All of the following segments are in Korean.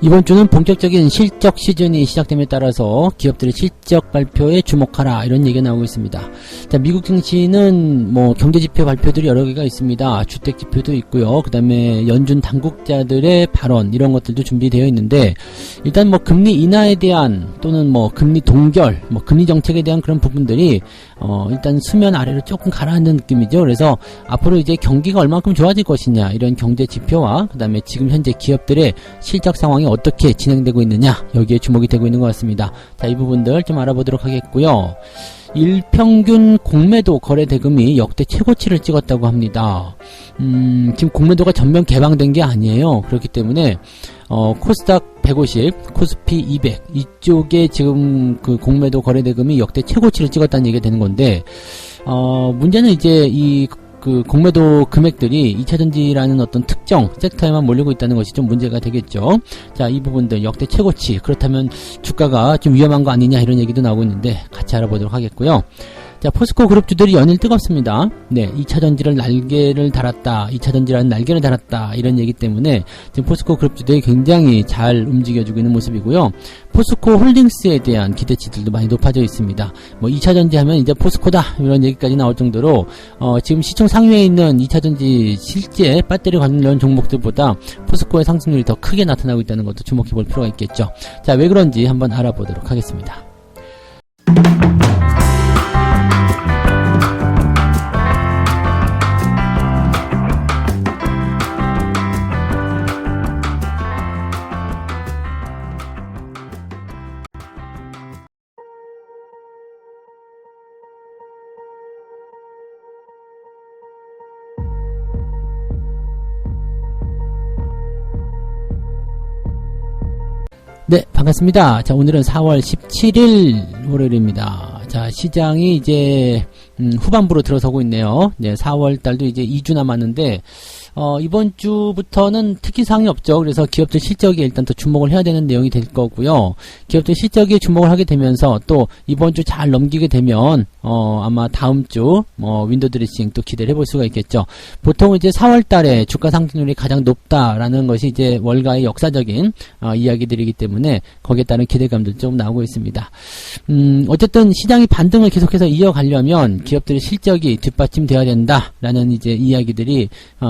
이번 주는 본격적인 실적 시즌이 시작됨에 따라서 기업들의 실적 발표에 주목하라 이런 얘기가 나오고 있습니다. 자, 미국 증시는 뭐 경제지표 발표들이 여러 개가 있습니다. 주택지표도 있고요. 그 다음에 연준 당국자들의 발언 이런 것들도 준비되어 있는데 일단 뭐 금리 인하에 대한 또는 뭐 금리 동결, 뭐 금리 정책에 대한 그런 부분들이 일단 수면 아래로 조금 가라앉는 느낌이죠. 그래서 앞으로 이제 경기가 얼만큼 좋아질 것이냐 이런 경제 지표와 그 다음에 지금 현재 기업들의 실적 상황이 어떻게 진행되고 있느냐 여기에 주목이 되고 있는 것 같습니다. 자, 이 부분들 좀 알아보도록 하겠고요. 일평균 공매도 거래 대금이 역대 최고치를 찍었다고 합니다. 지금 공매도가 전면 개방된 게 아니에요. 그렇기 때문에 코스닥 150, 코스피 200 이쪽에 지금 그 공매도 거래 대금이 역대 최고치를 찍었다는 얘기가 되는 건데 문제는 이제 그 공매도 금액들이 2차전지라는 어떤 특정 섹터에만 몰리고 있다는 것이 좀 문제가 되겠죠. 자, 이 부분들 역대 최고치. 그렇다면 주가가 좀 위험한 거 아니냐 이런 얘기도 나오고 있는데 같이 알아보도록 하겠고요. 자, 포스코 그룹주들이 연일 뜨겁습니다. 네, 2차전지를 날개를 달았다. 2차전지라는 날개를 달았다. 이런 얘기 때문에 지금 포스코 그룹주들이 굉장히 잘 움직여주고 있는 모습이고요. 포스코 홀딩스에 대한 기대치들도 많이 높아져 있습니다. 뭐 2차전지 하면 이제 포스코다 이런 얘기까지 나올 정도로 지금 시총 상위에 있는 2차전지 실제 배터리 관련 종목들보다 포스코의 상승률이 더 크게 나타나고 있다는 것도 주목해 볼 필요가 있겠죠. 자, 왜 그런지 한번 알아보도록 하겠습니다. 네, 반갑습니다. 자, 오늘은 4월 17일 월요일입니다. 자, 시장이 이제 후반부로 들어서고 있네요. 네, 4월 달도 이제 2주 남았는데 이번 주부터는 특이사항이 없죠. 그래서 기업들 실적에 일단 더 주목을 해야 되는 내용이 될 거고요. 기업들 실적에 주목을 하게 되면서 또 이번 주 잘 넘기게 되면 아마 다음 주 윈도우 드레싱 또 기대를 해볼 수가 있겠죠. 보통 이제 4월 달에 주가 상승률이 가장 높다라는 것이 이제 월가의 역사적인 이야기들이기 때문에 거기에 따른 기대감들 좀 나오고 있습니다. 어쨌든 시장이 반등을 계속해서 이어가려면 기업들의 실적이 뒷받침되어야 된다라는 이제 이야기들이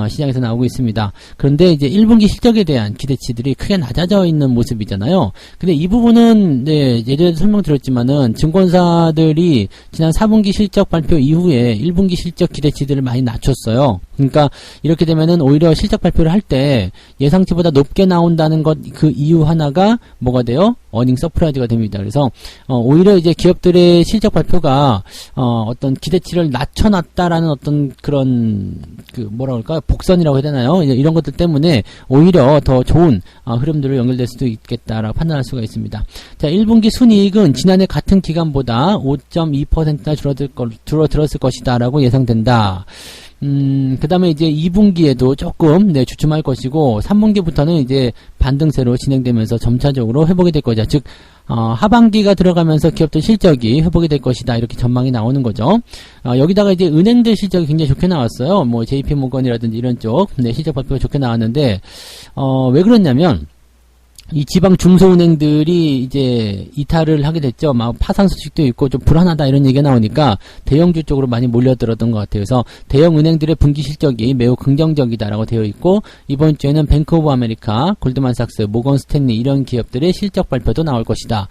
시장에서 나오고 있습니다. 그런데 이제 1분기 실적에 대한 기대치들이 크게 낮아져 있는 모습이잖아요. 근데 이 부분은 네, 예전에도 설명드렸지만은 증권사들이 지난 4분기 실적 발표 이후에 1분기 실적 기대치들을 많이 낮췄어요. 그러니까 이렇게 되면은 오히려 실적 발표를 할 때 예상치보다 높게 나온다는 것 그 이유 하나가 뭐가 돼요? 어닝 서프라이즈가 됩니다. 그래서 오히려 이제 기업들의 실적 발표가 어떤 기대치를 낮춰놨다라는 어떤 그런 그 뭐라 그럴까 복선이라고 해야 되나요? 이런 것들 때문에 오히려 더 좋은 흐름들로 연결될 수도 있겠다라고 판단할 수가 있습니다. 자, 1분기 순이익은 지난해 같은 기간보다 5.2%나 줄어들었을 것이다라고 예상된다. 그 다음에 이제 2분기에도 조금 주춤할 것이고 3분기부터는 이제 반등세로 진행되면서 점차적으로 회복이 될 거죠. 즉 하반기가 들어가면서 기업들 실적이 회복이 될 것이다 이렇게 전망이 나오는 거죠. 여기다가 이제 은행들 실적이 굉장히 좋게 나왔어요. 뭐 JP모건이라든지 이런 쪽 실적 발표가 좋게 나왔는데 왜 그랬냐면 이 지방 중소은행들이 이제 이탈을 하게 됐죠. 막 파산 소식도 있고 좀 불안하다 이런 얘기가 나오니까 대형주 쪽으로 많이 몰려들었던 것 같아요. 그래서 대형 은행들의 분기 실적이 매우 긍정적이다라고 되어 있고 이번 주에는 뱅크 오브 아메리카, 골드만삭스, 모건 스탠리 이런 기업들의 실적 발표도 나올 것이다.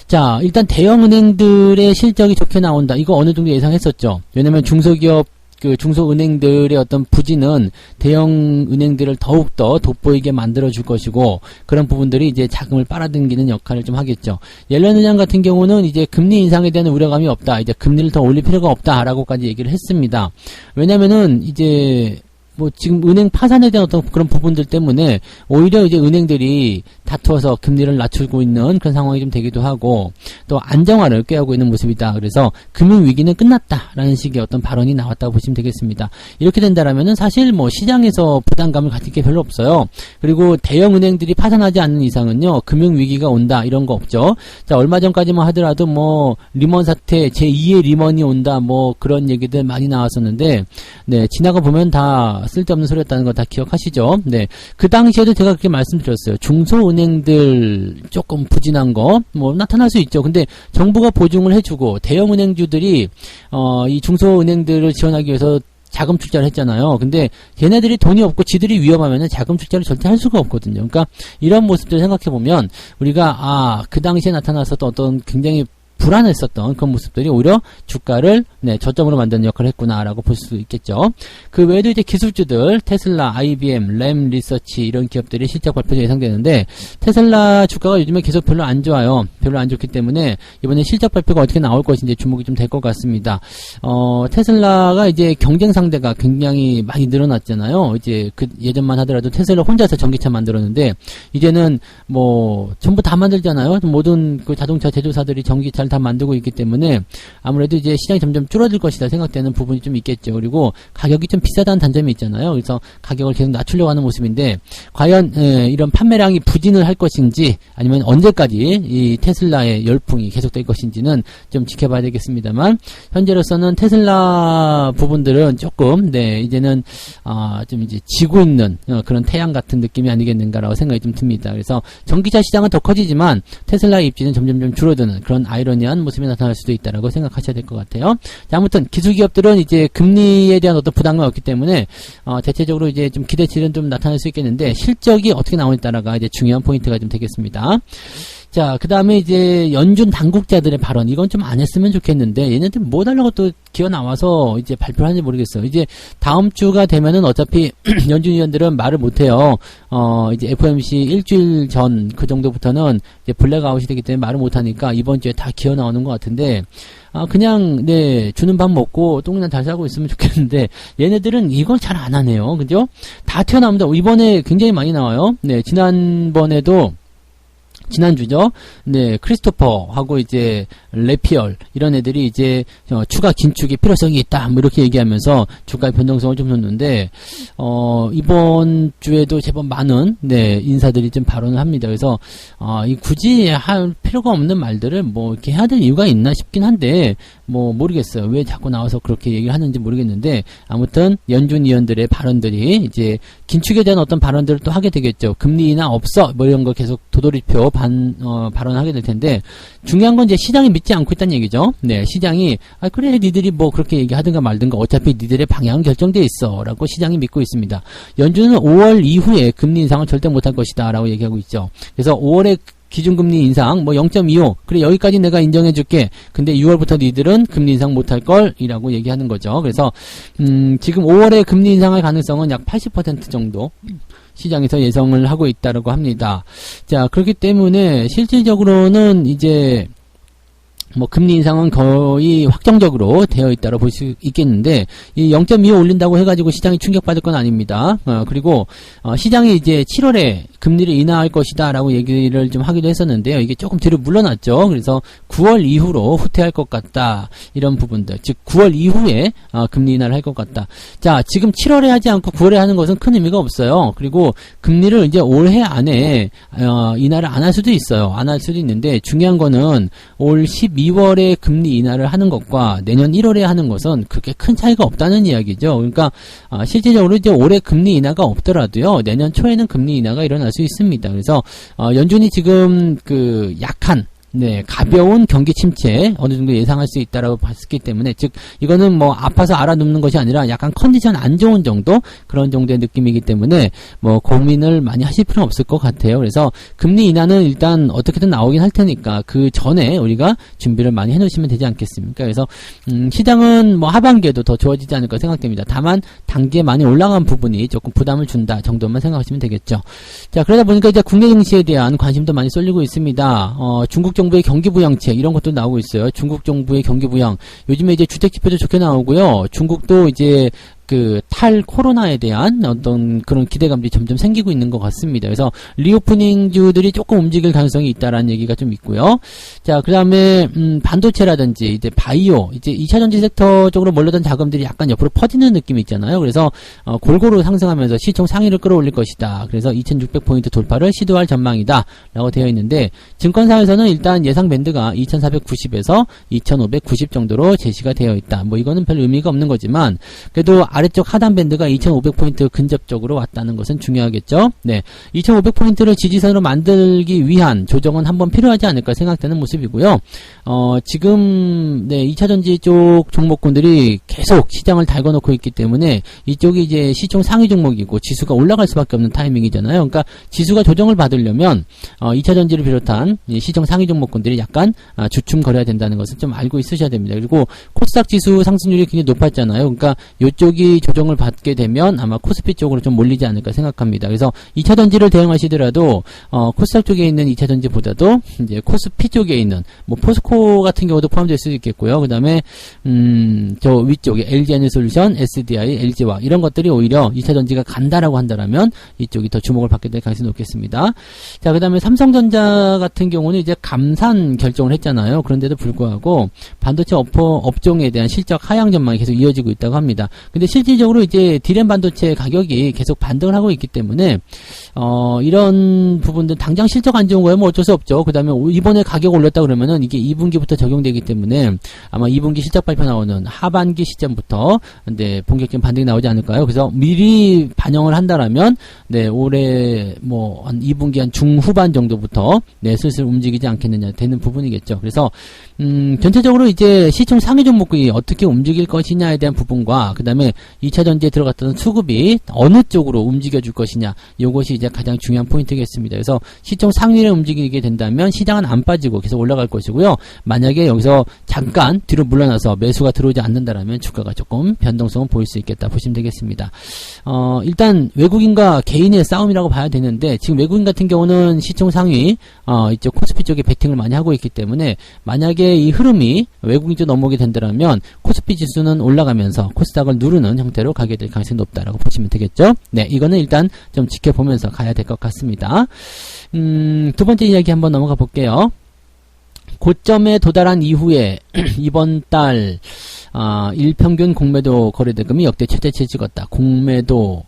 자, 일단 대형 은행들의 실적이 좋게 나온다. 이거 어느 정도 예상했었죠. 왜냐면 중소기업 그 중소은행들의 어떤 부진은 대형 은행들을 더욱더 돋보이게 만들어줄 것이고 그런 부분들이 이제 자금을 빨아당기는 역할을 좀 하겠죠. 옐런은행 같은 경우는 이제 금리 인상에 대한 우려감이 없다. 이제 금리를 더 올릴 필요가 없다라고까지 얘기를 했습니다. 왜냐면은 이제 뭐 지금 은행 파산에 대한 어떤 그런 부분들 때문에 오히려 이제 은행들이 다투어서 금리를 낮추고 있는 그런 상황이 좀 되기도 하고 또 안정화를 꾀하고 있는 모습이다. 그래서 금융위기는 끝났다라는 식의 어떤 발언이 나왔다고 보시면 되겠습니다. 이렇게 된다라면은 사실 뭐 시장에서 부담감을 가질 게 별로 없어요. 그리고 대형 은행들이 파산하지 않는 이상은요 금융위기가 온다 이런 거 없죠. 자, 얼마 전까지만 하더라도 뭐 리먼 사태 제2의 리먼이 온다 뭐 그런 얘기들 많이 나왔었는데 네, 지나가 보면 다 쓸데없는 소리였다는 거 다 기억하시죠? 네. 그 당시에도 제가 그렇게 말씀드렸어요. 중소은행들 조금 부진한 거, 뭐, 나타날 수 있죠. 근데 정부가 보증을 해주고, 대형은행주들이, 이 중소은행들을 지원하기 위해서 자금 출자를 했잖아요. 근데 걔네들이 돈이 없고 지들이 위험하면은 자금 출자를 절대 할 수가 없거든요. 그러니까 이런 모습들 생각해보면 우리가 그 당시에 나타났었던 어떤 굉장히 불안했었던 그런 모습들이 오히려 주가를 저점으로 만드는 역할을 했구나라고 볼 수 있겠죠. 그 외에도 이제 기술주들 테슬라, IBM, 램 리서치 이런 기업들이 실적 발표가 예상되는데 테슬라 주가가 요즘에 계속 별로 안 좋아요. 별로 안 좋기 때문에 이번에 실적 발표가 어떻게 나올 것인지 주목이 좀 될 것 같습니다. 테슬라가 이제 경쟁 상대가 굉장히 많이 늘어났잖아요. 이제 그 예전만 하더라도 테슬라 혼자서 전기차 만들었는데 이제는 뭐 전부 다 만들잖아요. 모든 그 자동차 제조사들이 전기차를 다 만들고 있기 때문에 아무래도 이제 시장이 점점 줄어들 것이다 생각되는 부분이 좀 있겠죠. 그리고 가격이 좀 비싸다는 단점이 있잖아요. 그래서 가격을 계속 낮추려고 하는 모습인데 과연 이런 판매량이 부진을 할 것인지 아니면 언제까지 이 테슬라의 열풍이 계속될 것인지는 좀 지켜봐야 되겠습니다만 현재로서는 테슬라 부분들은 조금 이제는 좀 이제 지고 있는 그런 태양 같은 느낌이 아니겠는가라고 생각이 좀 듭니다. 그래서 전기차 시장은 더 커지지만 테슬라의 입지는 점점 좀 줄어드는 그런 아이러니한 모습이 나타날 수도 있다라고 생각하셔야 될 것 같아요. 자, 아무튼 기술기업들은 이제 금리에 대한 어떤 부담감이 없기 때문에 대체적으로 이제 좀 기대치는 좀 나타날 수 있겠는데 실적이 어떻게 나오느냐에 따라가 이제 중요한 포인트가 좀 되겠습니다. 자, 그 다음에 이제 연준 당국자들의 발언, 이건 좀 안 했으면 좋겠는데, 얘네들 뭐 달라고 또 기어 나와서 이제 발표를 하는지 모르겠어요. 이제 다음 주가 되면은 어차피 연준 위원들은 말을 못해요. 이제 FOMC 일주일 전 그 정도부터는 이제 블랙아웃이 되기 때문에 말을 못하니까 이번 주에 다 기어 나오는 것 같은데, 그냥, 주는 밥 먹고 똥이나 잘 싸고 있으면 좋겠는데, 얘네들은 이걸 잘 안 하네요. 그죠? 다 튀어나옵니다. 이번에 굉장히 많이 나와요. 지난주죠. 크리스토퍼하고 이제 레피얼 이런 애들이 이제 추가 긴축의 필요성이 있다. 뭐 이렇게 얘기하면서 주가의 변동성을 좀 놓는데 이번 주에도 제법 많은 인사들이 좀 발언을 합니다. 그래서 굳이 할 필요가 없는 말들을 뭐 이렇게 해야 될 이유가 있나 싶긴 한데 뭐 모르겠어요. 왜 자꾸 나와서 그렇게 얘기를 하는지 모르겠는데 아무튼 연준 위원들의 발언들이 이제 긴축에 대한 어떤 발언들을 또 하게 되겠죠. 금리 인하 없어 뭐 이런 거 계속 도돌이표 발언하게 될 텐데 중요한 건 이제 시장이 믿지 않고 있다는 얘기죠. 시장이 그래 니들이 뭐 그렇게 얘기하든가 말든가 어차피 니들의 방향은 결정돼 있어 라고 시장이 믿고 있습니다. 연준은 5월 이후에 금리 인상을 절대 못할 것이다 라고 얘기하고 있죠. 그래서 5월에 기준금리 인상 뭐 0.25 그래 여기까지 내가 인정해줄게. 근데 6월부터 니들은 금리 인상 못할 걸 이라고 얘기하는 거죠. 그래서 지금 5월에 금리 인상할 가능성은 약 80% 정도 시장에서 예상을 하고 있다고 합니다. 자, 그렇기 때문에 실질적으로는 이제 뭐 금리 인상은 거의 확정적으로 되어 있다고 볼 수 있겠는데 이 0.25 올린다고 해가지고 시장이 충격받을 건 아닙니다. 그리고 시장이 이제 7월에 금리를 인하할 것이다 라고 얘기를 좀 하기도 했었는데요. 이게 조금 뒤로 물러났죠. 그래서 9월 이후로 후퇴할 것 같다. 이런 부분들. 즉 9월 이후에 금리 인하를 할 것 같다. 자, 지금 7월에 하지 않고 9월에 하는 것은 큰 의미가 없어요. 그리고 금리를 이제 올해 안에 인하를 안 할 수도 있어요. 안 할 수도 있는데 중요한 거는 올 12월에 금리 인하를 하는 것과 내년 1월에 하는 것은 그렇게 큰 차이가 없다는 이야기죠. 그러니까 실질적으로 이제 올해 금리 인하가 없더라도요. 내년 초에는 금리 인하가 일어날 수 있습니다. 그래서 연준이 지금 그 약한 가벼운 경기 침체 어느 정도 예상할 수 있다라고 봤기 때문에 즉 이거는 뭐 아파서 알아눕는 것이 아니라 약간 컨디션 안 좋은 정도 그런 정도의 느낌이기 때문에 뭐 고민을 많이 하실 필요는 없을 것 같아요. 그래서 금리 인하는 일단 어떻게든 나오긴 할 테니까 그 전에 우리가 준비를 많이 해놓으시면 되지 않겠습니까? 그래서 시장은 뭐 하반기에도 더 좋아지지 않을까 생각됩니다. 다만 단기에 많이 올라간 부분이 조금 부담을 준다 정도만 생각하시면 되겠죠. 자, 그러다 보니까 이제 국내 증시에 대한 관심도 많이 쏠리고 있습니다. 중국 정부의 경기부양책 이런 것도 나오고 있어요. 중국 정부의 경기부양 요즘에 이제 주택지표도 좋게 나오고요. 중국도 이제 그 탈코로나에 대한 어떤 그런 기대감들이 점점 생기고 있는 것 같습니다. 그래서 리오프닝주들이 조금 움직일 가능성이 있다라는 얘기가 좀 있고요. 자, 그 다음에 반도체라든지 이제 바이오, 이제 2차전지 섹터 쪽으로 몰려던 자금들이 약간 옆으로 퍼지는 느낌이 있잖아요. 그래서 골고루 상승하면서 시총 상위를 끌어올릴 것이다. 그래서 2600포인트 돌파를 시도할 전망이다 라고 되어 있는데 증권사에서는 일단 예상 밴드가 2490에서 2590 정도로 제시가 되어 있다. 뭐 이거는 별 의미가 없는 거지만 그래도 아래쪽 하단 밴드가 2500포인트 근접적으로 왔다는 것은 중요하겠죠. 네. 2500포인트를 지지선으로 만들기 위한 조정은 한번 필요하지 않을까 생각되는 모습이고요. 지금, 네, 2차전지 쪽 종목군들이 계속 시장을 달궈놓고 있기 때문에 이쪽이 이제 시총 상위 종목이고 지수가 올라갈 수밖에 없는 타이밍이잖아요. 그러니까 지수가 조정을 받으려면 2차전지를 비롯한 시총 상위 종목군들이 약간 주춤거려야 된다는 것을 좀 알고 있으셔야 됩니다. 그리고 코스닥 지수 상승률이 굉장히 높았잖아요. 그러니까 이쪽이 조정을 받게 되면 아마 코스피 쪽으로 좀 몰리지 않을까 생각합니다. 그래서 2차전지를 대응하시더라도 코스닥 쪽에 있는 2차전지보다도 이제 코스피 쪽에 있는 뭐 포스코 같은 경우도 포함될 수도 있겠고요. 그 다음에 저 위쪽에 LG에너지솔루션, SDI, LG화 이런 것들이 오히려 2차전지가 간다라고 한다라면 이쪽이 더 주목을 받게 될 가능성이 높겠습니다. 자, 그 다음에 삼성전자 같은 경우는 이제 감산 결정을 했잖아요. 그런데도 불구하고 반도체 업종에 대한 실적 하향 전망이 계속 이어지고 있다고 합니다. 근데 실질적으로 이제 D램 반도체 가격이 계속 반등을 하고 있기 때문에 이런 부분들 당장 실적 안 좋은 거예요. 뭐 어쩔 수 없죠. 그 다음에 이번에 가격 올렸다 그러면은 이게 2분기부터 적용되기 때문에 아마 2분기 실적 발표 나오는 하반기 시점부터 네, 본격적인 반등이 나오지 않을까요? 그래서 미리 반영을 한다라면 네, 올해 뭐 한 2분기 한 중후반 정도부터 네, 슬슬 움직이지 않겠느냐 되는 부분이겠죠. 그래서 전체적으로 이제 시총 상위 종목이 어떻게 움직일 것이냐에 대한 부분과 그 다음에 2차전지에 들어갔던 수급이 어느 쪽으로 움직여줄 것이냐 이것이 이제 가장 중요한 포인트겠습니다. 그래서 시총 상위를 움직이게 된다면 시장은 안 빠지고 계속 올라갈 것이고요. 만약에 여기서 잠깐 뒤로 물러나서 매수가 들어오지 않는다라면 주가가 조금 변동성은 보일 수 있겠다 보시면 되겠습니다. 일단 외국인과 개인의 싸움이라고 봐야 되는데 지금 외국인 같은 경우는 시총 상위 이쪽 코스피 쪽에 베팅을 많이 하고 있기 때문에 만약에 이 흐름이 외국인 쪽 넘어오게 된다면 코스피 지수는 올라가면서 코스닥을 누르는 형태로 가게 될 가능성이 높다라고 보시면 되겠죠. 네, 이거는 일단 좀 지켜보면서 가야 될 것 같습니다. 두 번째 이야기 한번 넘어가 볼게요. 고점에 도달한 이후에 이번 달 일평균 공매도 거래대금이 역대 최대치를 찍었다. 공매도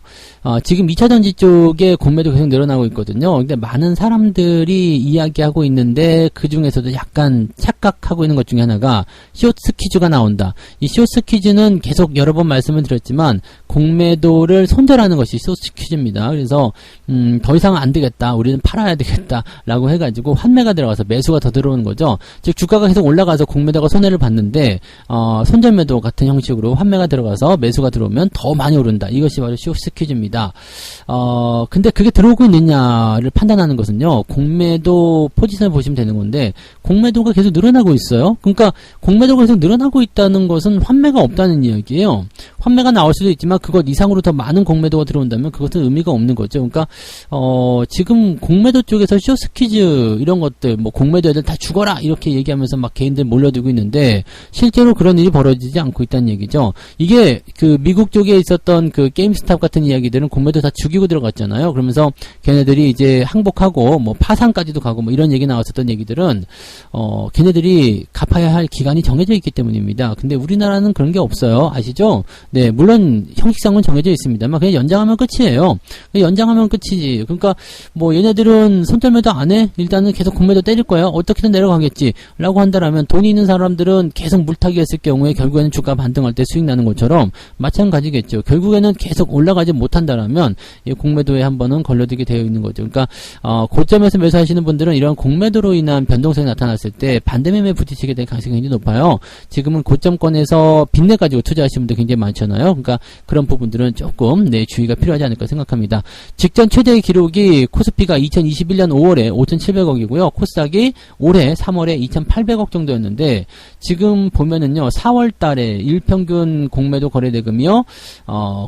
지금 2차전지 쪽에 공매도 계속 늘어나고 있거든요. 근데 많은 사람들이 이야기하고 있는데 그 중에서도 약간 착각하고 있는 것 중에 하나가 숏스퀴즈가 나온다. 이 숏스퀴즈는 계속 여러 번 말씀을 드렸지만 공매도를 손절하는 것이 숏스퀴즈입니다. 그래서 더 이상 안 되겠다. 우리는 팔아야 되겠다. 라고 해가지고 환매가 들어가서 매수가 더 들어오는 거죠. 즉 주가가 계속 올라가서 공매도가 손해를 봤는데 손절매도 같은 형식으로 환매가 들어가서 매수가 들어오면 더 많이 오른다. 이것이 바로 숏스퀴즈입니다. 근데 그게 들어오고 있느냐를 판단하는 것은요. 공매도 포지션을 보시면 되는 건데 공매도가 계속 늘어나고 있어요. 그러니까 공매도가 계속 늘어나고 있다는 것은 환매가 없다는 이야기예요. 환매가 나올 수도 있지만 그것 이상으로 더 많은 공매도가 들어온다면 그것은 의미가 없는 거죠. 그러니까 지금 공매도 쪽에서 숏스퀴즈 이런 것들 뭐 공매도 애들 다 죽어라 이렇게 얘기하면서 막 개인들 몰려들고 있는데 실제로 그런 일이 벌어지지 않고 있다는 얘기죠. 이게 그 미국 쪽에 있었던 그 게임스탑 같은 이야기들은 공매도 다 죽이고 들어갔잖아요. 그러면서 걔네들이 이제 항복하고 뭐 파산까지도 가고 뭐 이런 얘기 나왔었던 얘기들은 걔네들이 갚아야 할 기간이 정해져 있기 때문입니다. 근데 우리나라는 그런 게 없어요. 아시죠? 네, 물론 형식상은 정해져 있습니다만 그냥 연장하면 끝이에요. 연장하면 끝이지. 그러니까 뭐 얘네들은 손절매도 안 해? 일단은 계속 공매도 때릴 거야. 어떻게든 내려가겠지. 라고 한다라면 돈이 있는 사람들은 계속 물타기 했을 경우에 결국에는 주가 반등할 때 수익 나는 것처럼 마찬가지겠죠. 결국에는 계속 올라가지 못한다라면 이 공매도에 한 번은 걸려들게 되어 있는 거죠. 그러니까 고점에서 매수하시는 분들은 이런 공매도로 인한 변동성이 나타났을 때 반대매매에 부딪히게 될 가능성이 굉장히 높아요. 지금은 고점권에서 빚내 가지고 투자하시는 분들 굉장히 많잖아요. 그러니까 그런 부분들은 조금 주의가 필요하지 않을까 생각합니다. 직전 최대의 기록이 코스피가 2021년 5월에 5,700억이고요. 코스닥이 올해 3월에 2,800억 정도였는데 지금 보면은요 4월 달에 일평균 공매도 거래대금이요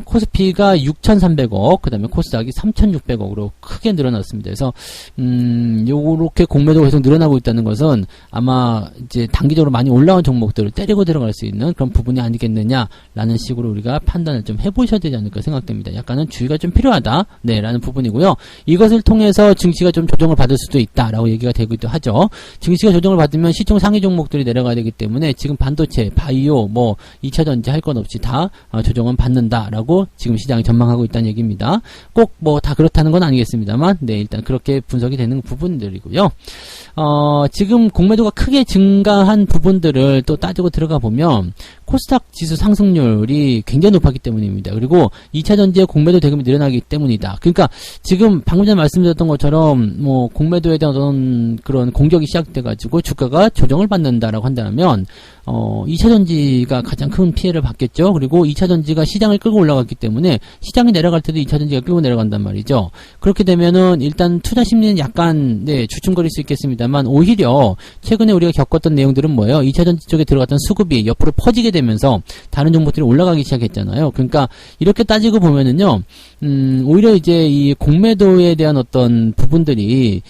코스피가 6,300억 그 다음에 코스닥이 3,600억으로 크게 늘어났습니다. 그래서 요렇게 공매도가 계속 늘어나고 있다는 것은 아마 이제 단기적으로 많이 올라온 종목들을 때리고 들어갈 수 있는 그런 부분이 아니겠느냐라는 식으로 우리가 판단을 좀 해보셔야 되지 않을까 생각됩니다. 약간은 주의가 좀 필요하다 라는 부분이고요. 이것을 통해서 증시가 좀 조정을 받을 수도 있다라고 얘기가 되기도 하죠. 증시가 조정을 받으면 시총 상위 종목들이 내려가야 되기 때문에 지금 반도체, 바이오, 뭐 2차전지 할 것 없이 다 조정은 받는다라고 지금 시장이 전망하고 있다는 얘기입니다. 꼭 뭐 다 그렇다는 건 아니겠습니다만 일단 그렇게 분석이 되는 부분들이고요. 지금 공매도가 크게 증가한 부분들을 또 따지고 들어가 보면 코스닥 지수 상승률이 굉장히 높았기 때문입니다. 그리고 2차전지의 공매도 대금이 늘어나기 때문이다. 그러니까 지금 방금 전에 말씀드렸던 것처럼 뭐 공매도에 대한 어떤 그런 공격이 시작돼가지고 주가가 조정을 받는다라고 한다면 2차전지가 가장 큰 피해를 받겠죠. 그리고 2차전지가 시장을 끌고 올라갔기 때문에 시장이 내려갈 때도 2차전지가 끌고 내려간단 말이죠. 그렇게 되면은 일단 투자 심리는 약간 주춤거릴 수 있겠습니다만 오히려 최근에 우리가 겪었던 내용들은 뭐예요? 2차전지 쪽에 들어갔던 수급이 옆으로 퍼지게 되면서 다른 종목들이 올라가기 시작했잖아요. 그러니까 이렇게 따지고 보면은요, 오히려 이제 이 공매도에 대한 어떤 부분들이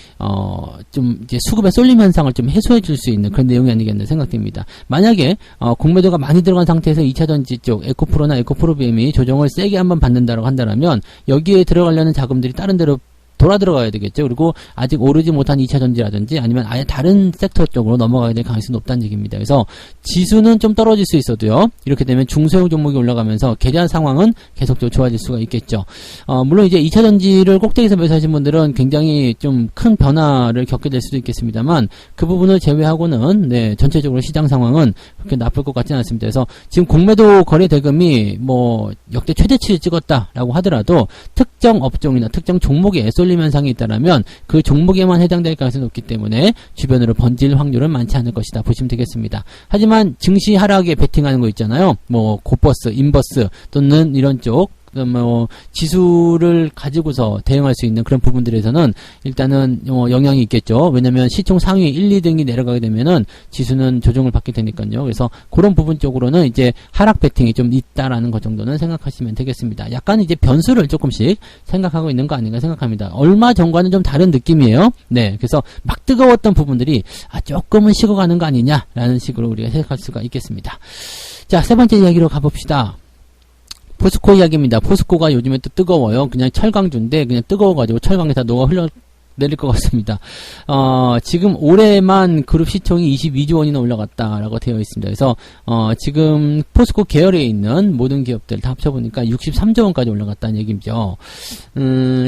좀 이제 수급의 쏠림 현상을 좀 해소해 줄 수 있는 그런 내용이 아니겠나 생각됩니다. 만약에 공매도가 많이 들어간 상태에서 2차전지 쪽 에코프로나 에코프로비엠이 조정을 세게 한번 받는다고 한다면 여기에 들어가려는 자금들이 다른 데로 돌아 들어가야 되겠죠. 그리고 아직 오르지 못한 2차전지라든지 아니면 아예 다른 섹터 쪽으로 넘어가게 될 가능성이 높다는 얘기입니다. 그래서 지수는 좀 떨어질 수 있어도요. 이렇게 되면 중소형 종목이 올라가면서 계좌 상황은 계속적으로 좋아질 수가 있겠죠. 물론 이제 2차전지를 꼭대기에서 매수하신 분들은 굉장히 좀 큰 변화를 겪게 될 수도 있겠습니다만 그 부분을 제외하고는 전체적으로 시장 상황은 그렇게 나쁠 것 같지는 않습니다. 그래서 지금 공매도 거래 대금이 뭐 역대 최대치를 찍었다라고 하더라도 특정 업종이나 특정 종목에 쏠림 현상이 있다라면 그 종목에만 해당될 가능성이 높기 때문에 주변으로 번질 확률은 많지 않을 것이다 보시면 되겠습니다. 하지만 증시 하락에 베팅하는 거 있잖아요. 뭐 고버스, 인버스 또는 이런 쪽 뭐 지수를 가지고서 대응할 수 있는 그런 부분들에서는 일단은 영향이 있겠죠. 왜냐면 시총 상위 1, 2등이 내려가게 되면은 지수는 조정을 받게 되니까요. 그래서 그런 부분 쪽으로는 이제 하락 베팅이 좀 있다라는 것 정도는 생각하시면 되겠습니다. 약간 이제 변수를 조금씩 생각하고 있는 거 아닌가 생각합니다. 얼마 전과는 좀 다른 느낌이에요. 그래서 막 뜨거웠던 부분들이 조금은 식어가는 거 아니냐라는 식으로 우리가 생각할 수가 있겠습니다. 자, 세 번째 이야기로 가봅시다. 포스코 이야기입니다. 포스코가 요즘에 또 뜨거워요. 그냥 철강주인데 그냥 뜨거워가지고 철강에 다 녹아 흘러내릴 것 같습니다. 지금 올해만 그룹 시총이 22조 원이나 올라갔다라고 되어 있습니다. 그래서 지금 포스코 계열에 있는 모든 기업들 다 합쳐보니까 63조 원까지 올라갔다는 얘기죠.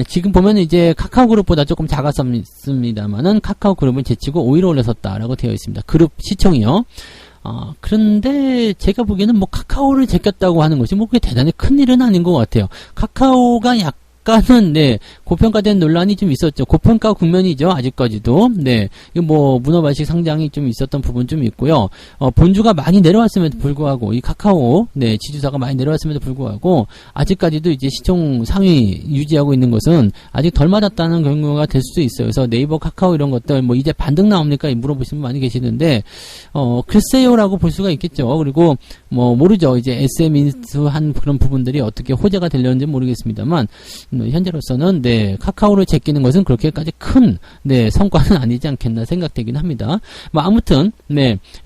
지금 보면 이제 카카오그룹보다 조금 작았습니다만은 카카오그룹은 제치고 오히려 올라섰다라고 되어 있습니다. 그룹 시총이요. 그런데 제가 보기에는 뭐 카카오를 제꼈다고 하는 것이 뭐 그게 대단히 큰 일은 아닌 것 같아요. 카카오가 약간은 고평가된 논란이 좀 있었죠. 고평가 국면이죠. 아직까지도. 이거 뭐 문어발식 상장이 좀 있었던 부분 좀 있고요. 본주가 많이 내려왔음에도 불구하고 이 카카오 지주사가 많이 내려왔음에도 불구하고 아직까지도 이제 시총 상위 유지하고 있는 것은 아직 덜 맞았다는 경우가 될 수도 있어요. 그래서 네이버, 카카오 이런 것들 뭐 이제 반등 나옵니까? 물어보시는 분 많이 계시는데 글쎄요라고 볼 수가 있겠죠. 그리고 뭐 모르죠. 이제 SM인수한 그런 부분들이 어떻게 호재가 되려는지 모르겠습니다만 현재로서는 카카오를 제끼는 것은 그렇게까지 큰 성과는 아니지 않겠나 생각되긴 합니다. 뭐 아무튼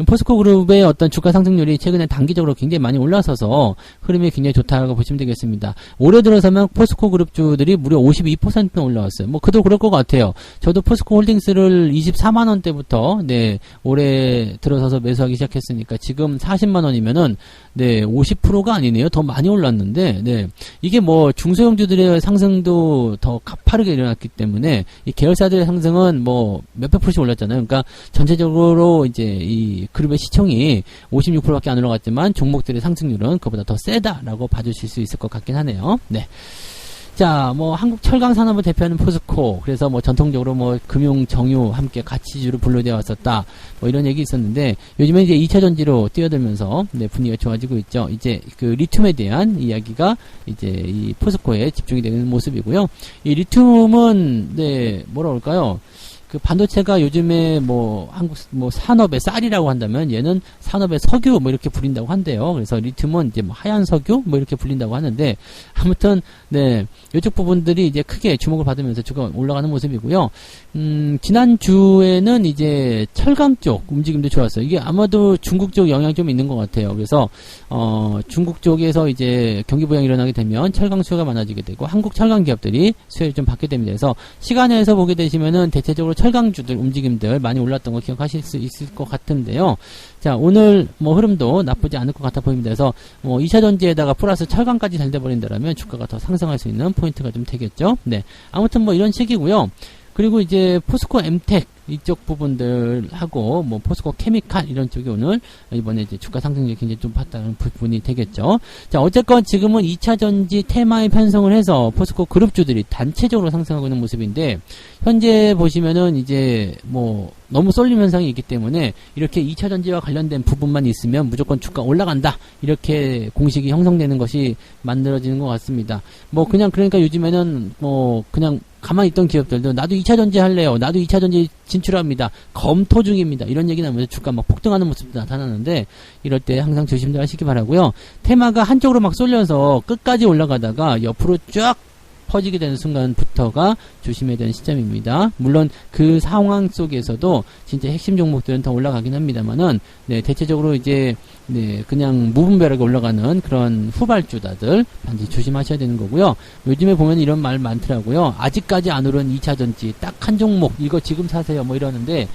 포스코 그룹의 어떤 주가 상승률이 최근에 단기적으로 굉장히 많이 올라서서 흐름이 굉장히 좋다고 보시면 되겠습니다. 올해 들어서면 포스코 그룹주들이 무려 52%나 올라왔어요. 뭐 그도 그럴 것 같아요. 저도 포스코 홀딩스를 24만 원대부터 올해 들어서서 매수하기 시작했으니까 지금 40만 원이면은 50%가 아니네요. 더 많이 올랐는데 이게 뭐 중소형주들의 상승도 더 가파르게 일어났기 때문에 이 계열사들의 상승은 뭐 몇백 프로씩 올랐잖아요. 그러니까 전체적으로 이제 이 그룹의 시총이 56%밖에 안 올라갔지만 종목들의 상승률은 그보다 더 세다라고 봐주실 수 있을 것 같긴 하네요. 자, 뭐 한국 철강 산업을 대표하는 포스코, 그래서 뭐 전통적으로 뭐 금융, 정유 함께 가치주로 분류되어 왔었다. 뭐 이런 얘기 있었는데 요즘에 이제 2차 전지로 뛰어들면서 분위기가 좋아지고 있죠. 이제 그 리튬에 대한 이야기가 이제 이 포스코에 집중이 되는 모습이고요. 이 리튬은 뭐라 그럴까요? 그 반도체가 요즘에 뭐 한국 뭐 산업의 쌀이라고 한다면 얘는 산업의 석유 뭐 이렇게 불린다고 한대요. 그래서 리튬은 이제 뭐 하얀 석유 뭐 이렇게 불린다고 하는데 아무튼 이쪽 부분들이 이제 크게 주목을 받으면서 주가 올라가는 모습이고요. 지난주에는 이제 철강 쪽 움직임도 좋았어요. 이게 아마도 중국 쪽 영향이 좀 있는 것 같아요. 그래서 중국 쪽에서 이제 경기 부양이 일어나게 되면 철강 수요가 많아지게 되고 한국 철강 기업들이 수요를 좀 받게 됩니다. 그래서 시간에서 보게 되시면은 대체적으로 철강주들 움직임들 많이 올랐던 거 기억하실 수 있을 것 같은데요. 자, 오늘 뭐 흐름도 나쁘지 않을 것 같아 보입니다. 그래서 뭐 2차 전지에다가 플러스 철강까지 잘 돼버린다라면 주가가 더 상승할 수 있는 포인트가 좀 되겠죠. 아무튼 뭐 이런 식이고요. 그리고 이제 포스코 엠텍 이쪽 부분들하고 뭐 포스코 케미칼 이런 쪽이 오늘 이번에 이제 주가 상승률이 굉장히 좀 봤다는 부분이 되겠죠. 자, 어쨌건 지금은 2차 전지 테마에 편성을 해서 포스코 그룹주들이 단체적으로 상승하고 있는 모습인데, 현재 보시면은 이제 뭐 너무 쏠림 현상이 있기 때문에 이렇게 2차 전지와 관련된 부분만 있으면 무조건 주가 올라간다, 이렇게 공식이 형성되는 것이 만들어지는 것 같습니다. 뭐 그냥 그러니까 요즘에는 뭐 그냥 가만히 있던 기업들도 나도 2차 전지 할래요, 나도 2차 전지 진출합니다, 검토 중입니다, 이런 얘기 나오면서 주가 막 폭등하는 모습도 나타나는데, 이럴 때 항상 조심들 하시기 바라고요. 테마가 한쪽으로 막 쏠려서 끝까지 올라가다가 옆으로 쫙 퍼지게 되는 순간부터가 조심해야 되는 시점입니다. 물론 그 상황 속에서도 진짜 핵심 종목들은 더 올라가긴 합니다만은, 네, 대체적으로 이제 네, 그냥 무분별하게 올라가는 그런 후발주다들 반드시 조심하셔야 되는 거고요. 요즘에 보면 이런 말 많더라고요. 아직까지 안 오른 2차 전지 딱 한 종목, 이거 지금 사세요 뭐 이러는데,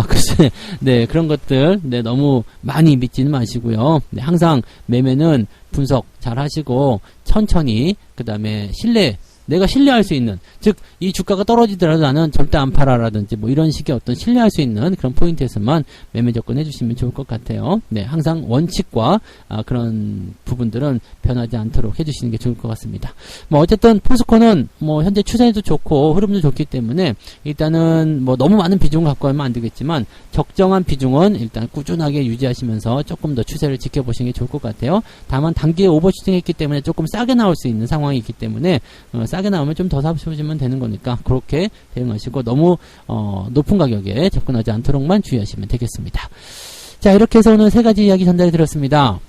글쎄, 네, 그런 것들, 네, 너무 많이 믿지는 마시고요. 네, 항상 매매는 분석 잘 하시고, 천천히, 그 다음에 내가 신뢰할 수 있는, 즉, 이 주가가 떨어지더라도 나는 절대 안 팔아라든지, 뭐 이런 식의 어떤 신뢰할 수 있는 그런 포인트에서만 매매 접근해 주시면 좋을 것 같아요. 네, 항상 원칙과 그런 부분들은 변하지 않도록 해주시는 게 좋을 것 같습니다. 뭐 어쨌든 포스코는 뭐 현재 추세도 좋고 흐름도 좋기 때문에 일단은 뭐 너무 많은 비중을 갖고 하면 안 되겠지만, 적정한 비중은 일단 꾸준하게 유지하시면서 조금 더 추세를 지켜보시는 게 좋을 것 같아요. 다만 단기에 오버슈팅했기 때문에 조금 싸게 나올 수 있는 상황이 있기 때문에 싸게 나오면 좀 더 사보시면 되는 거니까 그렇게 대응하시고, 너무 높은 가격에 접근하지 않도록만 주의하시면 되겠습니다. 자, 이렇게 해서 오늘 세 가지 이야기 전달해 드렸습니다.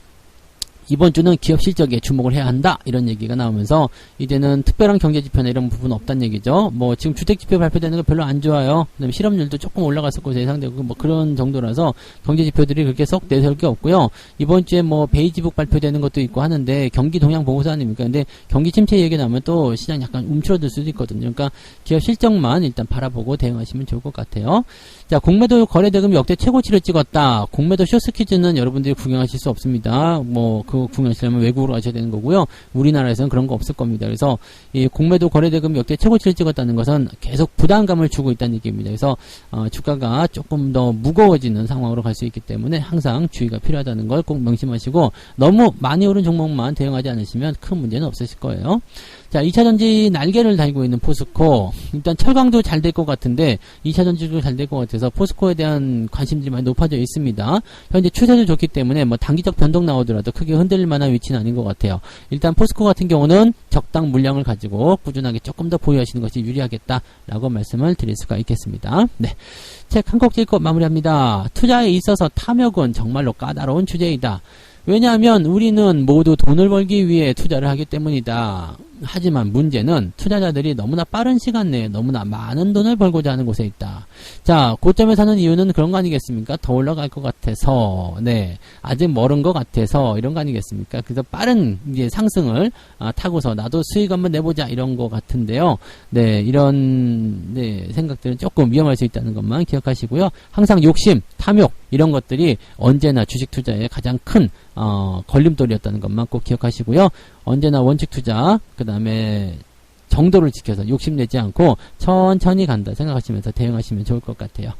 이번 주는 기업 실적에 주목을 해야 한다, 이런 얘기가 나오면서 이제는 특별한 경제 지표나 이런 부분 없다는 얘기죠. 뭐 지금 주택 지표 발표되는 거 별로 안 좋아요. 그다음에 실업률도 조금 올라갔었고 예상되고 뭐 그런 정도라서 경제 지표들이 그렇게 썩 내세울 게 없고요. 이번 주에 뭐 베이지북 발표되는 것도 있고 하는데, 경기 동향 보고서 아닙니까? 근데 경기 침체 얘기 나오면 또 시장 약간 움츠러들 수도 있거든요. 그러니까 기업 실적만 일단 바라보고 대응하시면 좋을 것 같아요. 자, 공매도 거래대금이 역대 최고치를 찍었다. 공매도 쇼스퀴즈는 여러분들이 구경하실 수 없습니다. 뭐 그거 구경하시려면 외국으로 가셔야 되는 거고요. 우리나라에서는 그런 거 없을 겁니다. 그래서 이 공매도 거래대금이 역대 최고치를 찍었다는 것은 계속 부담감을 주고 있다는 얘기입니다. 그래서 주가가 조금 더 무거워지는 상황으로 갈 수 있기 때문에 항상 주의가 필요하다는 걸 꼭 명심하시고, 너무 많이 오른 종목만 대응하지 않으시면 큰 문제는 없으실 거예요. 자, 2차 전지 날개를 달고 있는 포스코, 일단 철강도 잘 될 것 같은데 2차 전지도 잘 될 것 같아서 포스코에 대한 관심들이 많이 높아져 있습니다. 현재 추세도 좋기 때문에 뭐 단기적 변동 나오더라도 크게 흔들릴 만한 위치는 아닌 것 같아요. 일단 포스코 같은 경우는 적당 물량을 가지고 꾸준하게 조금 더 보유하시는 것이 유리하겠다라고 말씀을 드릴 수가 있겠습니다. 네, 책 한 콕 읽고 마무리합니다. 투자에 있어서 탐욕은 정말로 까다로운 주제이다. 왜냐하면 우리는 모두 돈을 벌기 위해 투자를 하기 때문이다. 하지만 문제는 투자자들이 너무나 빠른 시간 내에 너무나 많은 돈을 벌고자 하는 곳에 있다. 자, 고점에 사는 이유는 그런 거 아니겠습니까? 더 올라갈 것 같아서, 네, 아직 멀은 것 같아서 이런 거 아니겠습니까? 그래서 빠른 이제 상승을 타고서 나도 수익 한번 내보자, 이런 거 같은데요. 네, 이런 생각들은 조금 위험할 수 있다는 것만 기억하시고요. 항상 욕심, 탐욕 이런 것들이 언제나 주식 투자의 가장 큰 걸림돌이었다는 것만 꼭 기억하시고요. 언제나 원칙 투자, 그 다음에 정도를 지켜서 욕심내지 않고 천천히 간다 생각하시면서 대응하시면 좋을 것 같아요.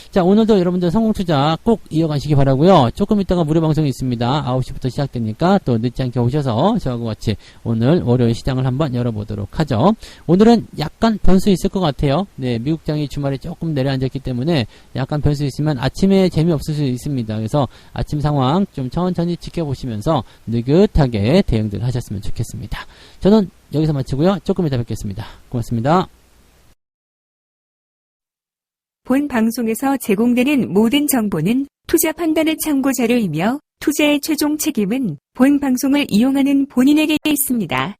자, 오늘도 여러분들 성공투자 꼭 이어가시기 바라고요. 조금 있다가 무료 방송이 있습니다. 9시부터 시작되니까 또 늦지 않게 오셔서 저하고 같이 오늘 월요일 시장을 한번 열어보도록 하죠. 오늘은 약간 변수 있을 것 같아요. 네, 미국장이 주말에 조금 내려앉았기 때문에 약간 변수 있으면 아침에 재미없을 수 있습니다. 그래서 아침 상황 좀 천천히 지켜보시면서 느긋하게 대응들 하셨으면 좋겠습니다. 저는 여기서 마치고요. 조금 이따 뵙겠습니다. 고맙습니다. 본 방송에서 제공되는 모든 정보는 투자 판단의 참고 자료이며 투자의 최종 책임은 본 방송을 이용하는 본인에게 있습니다.